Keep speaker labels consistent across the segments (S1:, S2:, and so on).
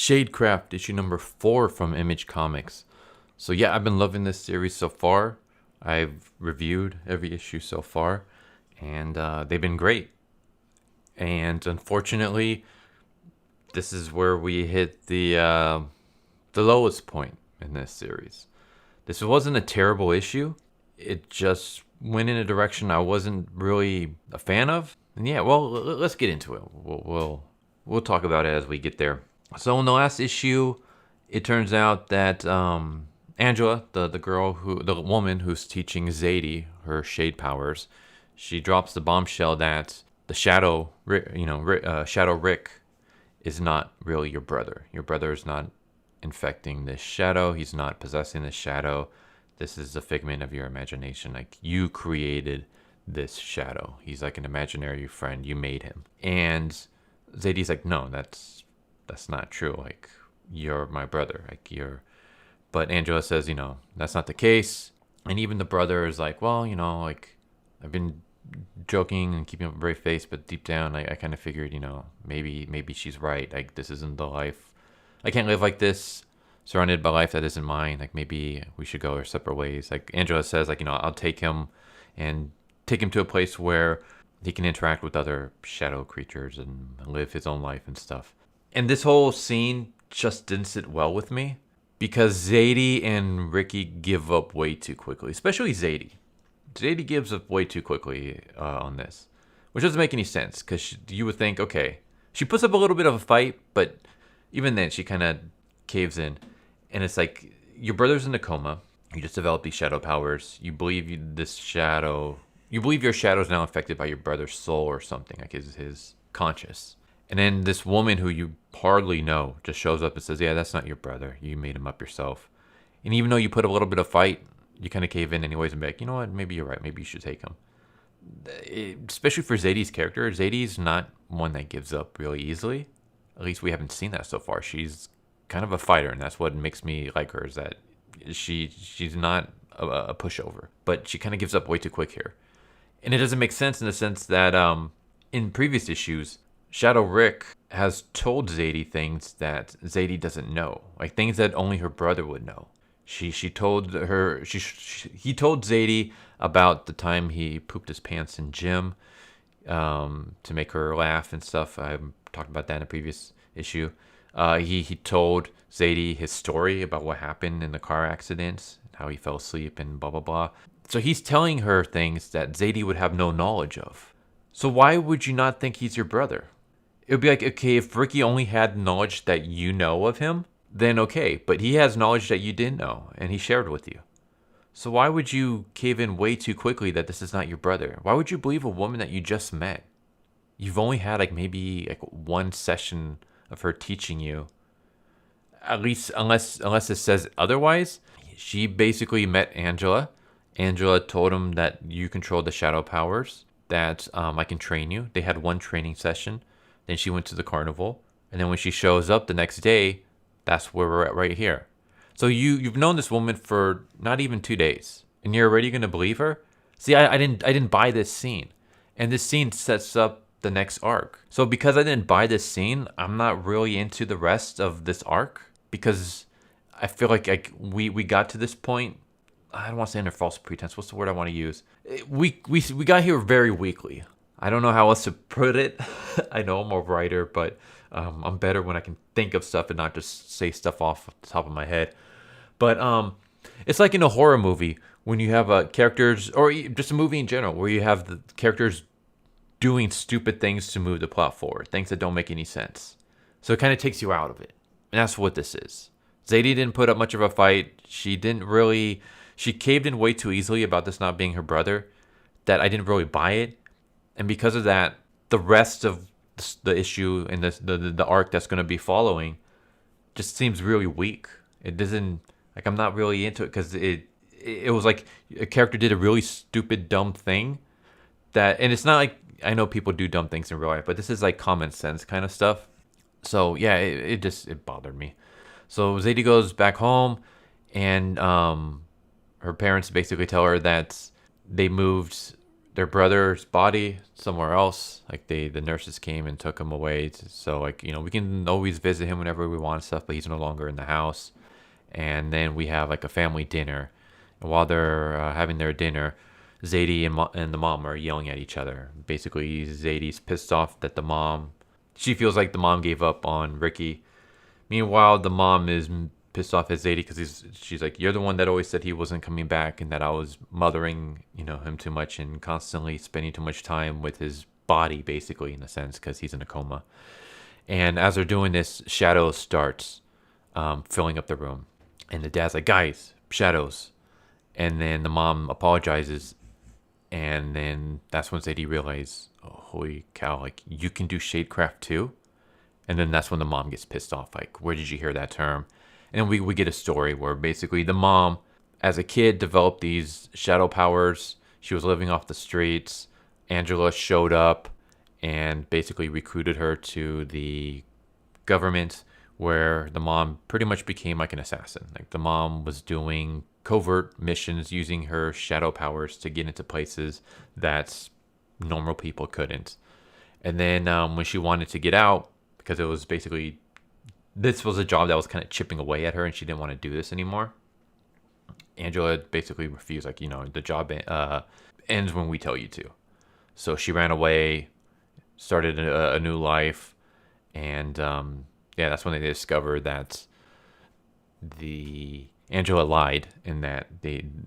S1: Shadecraft issue number 4 from Image Comics. So yeah, I've been loving this series so far. I've reviewed every issue so far, and they've been great. And unfortunately, this is where we hit the lowest point in this series. This wasn't a terrible issue. It just went in a direction I wasn't really a fan of. And yeah, well, let's get into it. We'll talk about it as we get there. So in the last issue, it turns out that Angela, the woman who's teaching Zadie her shade powers, she drops the bombshell that the Shadow Rick is not really your brother. Your brother is not infecting this shadow. He's not possessing this shadow. This is a figment of your imagination. Like, you created this shadow. He's like an imaginary friend. You made him. And Zadie's like, no, that's not true. Like, you're my brother. But Angela says, that's not the case. And even the brother is like, well, like, I've been joking and keeping up a brave face, but deep down, I kind of figured, maybe she's right. Like, this isn't the life. I can't live like this, surrounded by life that isn't mine. Like, maybe we should go our separate ways. Like, Angela says, like, I'll take him to a place where he can interact with other shadow creatures and live his own life and stuff. And this whole scene just didn't sit well with me because Zadie and Ricky give up way too quickly, especially Zadie. Zadie gives up way too quickly on this, which doesn't make any sense because you would think, okay, she puts up a little bit of a fight, but even then she kind of caves in. And it's like, your brother's in a coma. You just developed these shadow powers. You believe your shadow is now affected by your brother's soul or something, like his conscious. And then this woman who you hardly know just shows up and says, yeah, that's not your brother. You made him up yourself. And even though you put a little bit of fight, you kind of cave in anyways and be like, you know what, maybe you're right. Maybe you should take him. Especially for Zadie's character, Zadie's not one that gives up really easily. At least we haven't seen that so far. She's kind of a fighter, and that's what makes me like her, is that she's not a pushover. But she kind of gives up way too quick here. And it doesn't make sense in the sense that in previous issues, Shadow Rick has told Zadie things that Zadie doesn't know, like things that only her brother would know. He told Zadie about the time he pooped his pants in gym to make her laugh and stuff. I talked about that in a previous issue. He told Zadie his story about what happened in the car accident, how he fell asleep and blah, blah, blah. So he's telling her things that Zadie would have no knowledge of. So why would you not think he's your brother? It would be like, okay, if Ricky only had knowledge that you know of him, then okay. But he has knowledge that you didn't know, and he shared with you. So why would you cave in way too quickly that this is not your brother? Why would you believe a woman that you just met? You've only had maybe one session of her teaching you. At least, unless it says otherwise. She basically met Angela. Angela told him that you control the shadow powers, that I can train you. They had one training session. Then she went to the carnival. And then when she shows up the next day, that's where we're at right here. So you've known this woman for not even 2 days, and you're already going to believe her? See, I didn't buy this scene. And this scene sets up the next arc. So because I didn't buy this scene, I'm not really into the rest of this arc, because I feel like we got to this point. I don't want to say under false pretense. What's the word I want to use? We got here very weakly. I don't know how else to put it. I know I'm a writer, but I'm better when I can think of stuff and not just say stuff off the top of my head. But it's like in a horror movie when you have characters, or just a movie in general, where you have the characters doing stupid things to move the plot forward, things that don't make any sense. So it kind of takes you out of it. And that's what this is. Zadie didn't put up much of a fight. She caved in way too easily about this not being her brother, that I didn't really buy it. And because of that, the rest of the issue and the arc that's going to be following just seems really weak. It doesn't, I'm not really into it, because it was like a character did a really stupid, dumb thing and it's not like, I know people do dumb things in real life, but this is like common sense kind of stuff. So yeah, it bothered me. So Zadie goes back home, and her parents basically tell her that they moved their brother's body somewhere else. Like the nurses came and took him away. So like we can always visit him whenever we want and stuff, but he's no longer in the house. And then we have like a family dinner. And while they're having their dinner, Zadie and the mom are yelling at each other. Basically, Zadie's pissed off that she feels like the mom gave up on Ricky. Meanwhile, the mom is pissed off at Zadie because she's like, you're the one that always said he wasn't coming back and that I was mothering, him too much and constantly spending too much time with his body, basically, in a sense, because he's in a coma. And as they're doing this, shadows starts filling up the room. And the dad's like, guys, shadows. And then the mom apologizes. And then that's when Zadie realizes, oh, holy cow, like, you can do Shadecraft too? And then that's when the mom gets pissed off. Like, where did you hear that term? And we get a story where basically the mom, as a kid, developed these shadow powers. She was living off the streets. Angela showed up and basically recruited her to the government, where the mom pretty much became like an assassin. Like the mom was doing covert missions using her shadow powers to get into places that normal people couldn't. And then when she wanted to get out, because it was basically, this was a job that was kind of chipping away at her and she didn't want to do this anymore, Angela basically refused, like, the job ends when we tell you to. So she ran away, started a new life, and that's when they discovered that the Angela lied and that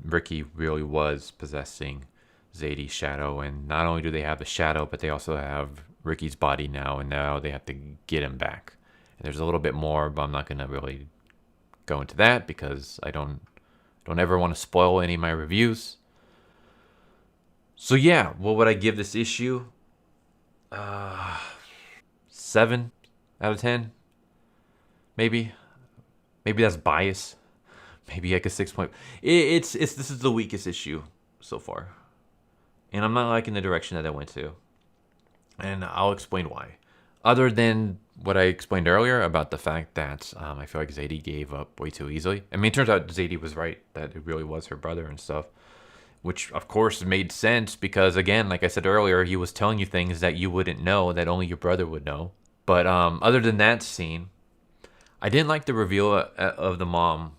S1: Ricky really was possessing Zadie's shadow. And not only do they have the shadow, but they also have Ricky's body now, and now they have to get him back. And there's a little bit more, but I'm not going to really go into that because I don't ever want to spoil any of my reviews. So yeah, what would I give this issue? 7 out of 10. Maybe that's bias. Maybe like a 6 point. This is the weakest issue so far, and I'm not liking the direction that I went to, and I'll explain why. Other than what I explained earlier about the fact that I feel like Zadie gave up way too easily. I mean, it turns out Zadie was right, that it really was her brother and stuff, which of course made sense because, again, like I said earlier, he was telling you things that you wouldn't know, that only your brother would know. But other than that scene, I didn't like the reveal of the mom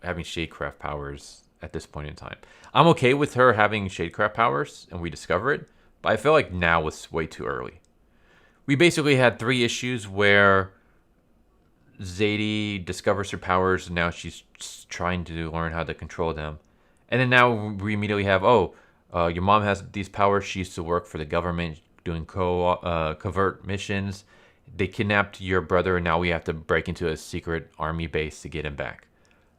S1: having Shadecraft powers at this point in time. I'm okay with her having Shadecraft powers and we discover it, but I feel like now was way too early. We basically had 3 issues where Zadie discovers her powers and now she's trying to learn how to control them. And then now we immediately have, your mom has these powers. She used to work for the government doing covert missions. They kidnapped your brother, and now we have to break into a secret army base to get him back.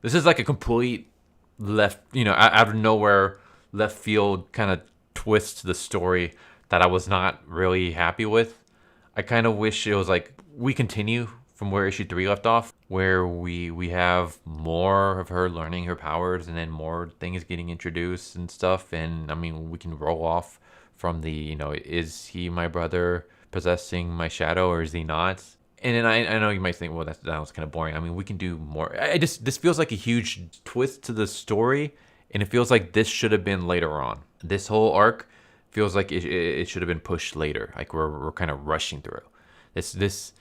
S1: This is like a complete left, out of nowhere, left field kind of twist to the story that I was not really happy with. I kind of wish it was like we continue from where issue 3 left off, where we have more of her learning her powers and then more things getting introduced and stuff. And I mean, we can roll off from the, is he my brother possessing my shadow or is he not? And then I know you might think, well, that was kind of boring. I mean, we can do more. This feels like a huge twist to the story, and it feels like this should have been later on. This whole arc feels like it should have been pushed later. Like we're kind of rushing through. This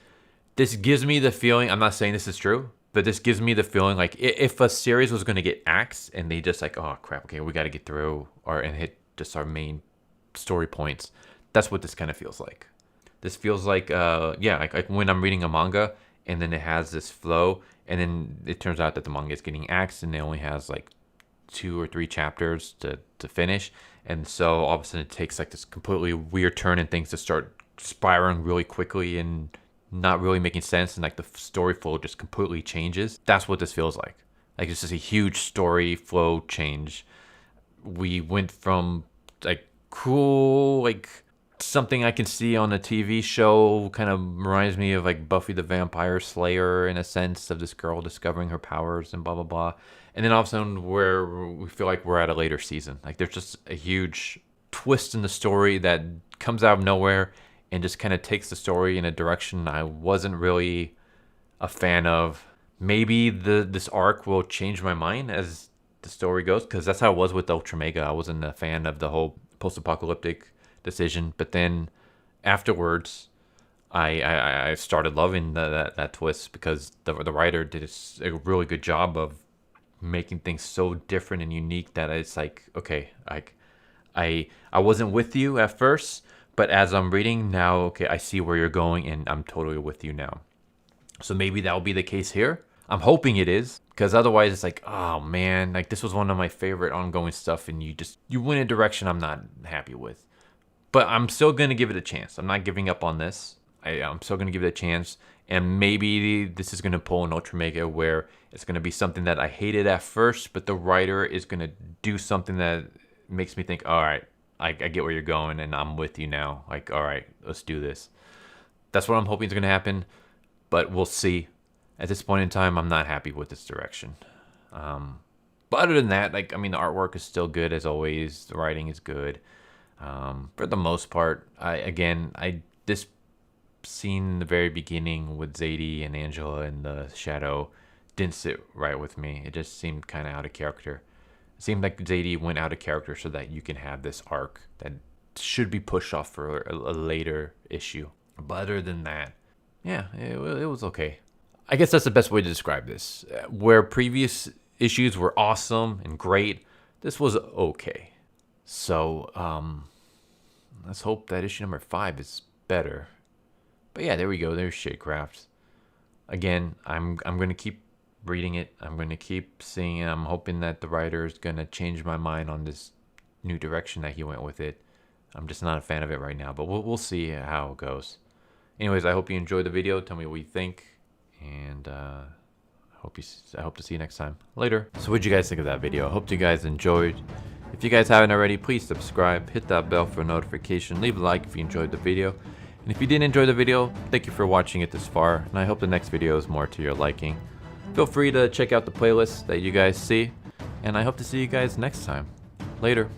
S1: gives me the feeling, I'm not saying this is true, but this gives me the feeling like if a series was going to get axed and they just like, oh crap, okay, we got to get through and hit just our main story points. That's what this kind of feels like. This feels like, like when I'm reading a manga and then it has this flow and then it turns out that the manga is getting axed and it only has like 2 or 3 chapters to finish. And so all of a sudden it takes like this completely weird turn and things to start spiraling really quickly and not really making sense. And like the story flow just completely changes. That's what this feels like. Like it's just a huge story flow change. We went from like cool, like something I can see on a TV show, kind of reminds me of like Buffy the Vampire Slayer in a sense, of this girl discovering her powers and blah, blah, blah. And then all of a sudden we feel like we're at a later season. Like there's just a huge twist in the story that comes out of nowhere and just kind of takes the story in a direction I wasn't really a fan of. Maybe this arc will change my mind as the story goes, because that's how it was with Ultra Mega. I wasn't a fan of the whole post-apocalyptic decision, but then afterwards, I started loving that twist because the writer did a really good job of making things so different and unique that it's like, okay, I wasn't with you at first, but as I'm reading now, okay, I see where you're going and I'm totally with you now. So maybe that'll be the case here. I'm hoping it is, because otherwise it's like, oh man, like this was one of my favorite ongoing stuff and you went a direction I'm not happy with. But I'm still going to give it a chance. I'm not giving up on this. I'm still going to give it a chance. And maybe this is going to pull an Ultra Mega where it's going to be something that I hated at first, but the writer is going to do something that makes me think, all right, I get where you're going and I'm with you now. Like, all right, let's do this. That's what I'm hoping is going to happen, but we'll see. At this point in time, I'm not happy with this direction. But other than that, like, I mean, the artwork is still good as always. The writing is good. For the most part, this scene in the very beginning with Zadie and Angela in the shadow didn't sit right with me. It just seemed kind of out of character. It seemed like Zadie went out of character so that you can have this arc that should be pushed off for a later issue. But other than that, yeah, it was okay. I guess that's the best way to describe this. Where previous issues were awesome and great, this was okay. So, let's hope that issue number 5 is better. But yeah, there we go. There's Shadecraft. Again, I'm going to keep reading it. I'm going to keep seeing it. I'm hoping that the writer is going to change my mind on this new direction that he went with it. I'm just not a fan of it right now, but we'll see how it goes. Anyways, I hope you enjoyed the video. Tell me what you think, and I hope to see you next time. Later. So what did you guys think of that video? I hope you guys enjoyed. If you guys haven't already, please subscribe, hit that bell for a notification, leave a like if you enjoyed the video. And if you didn't enjoy the video, thank you for watching it this far, and I hope the next video is more to your liking. Feel free to check out the playlist that you guys see, and I hope to see you guys next time. Later.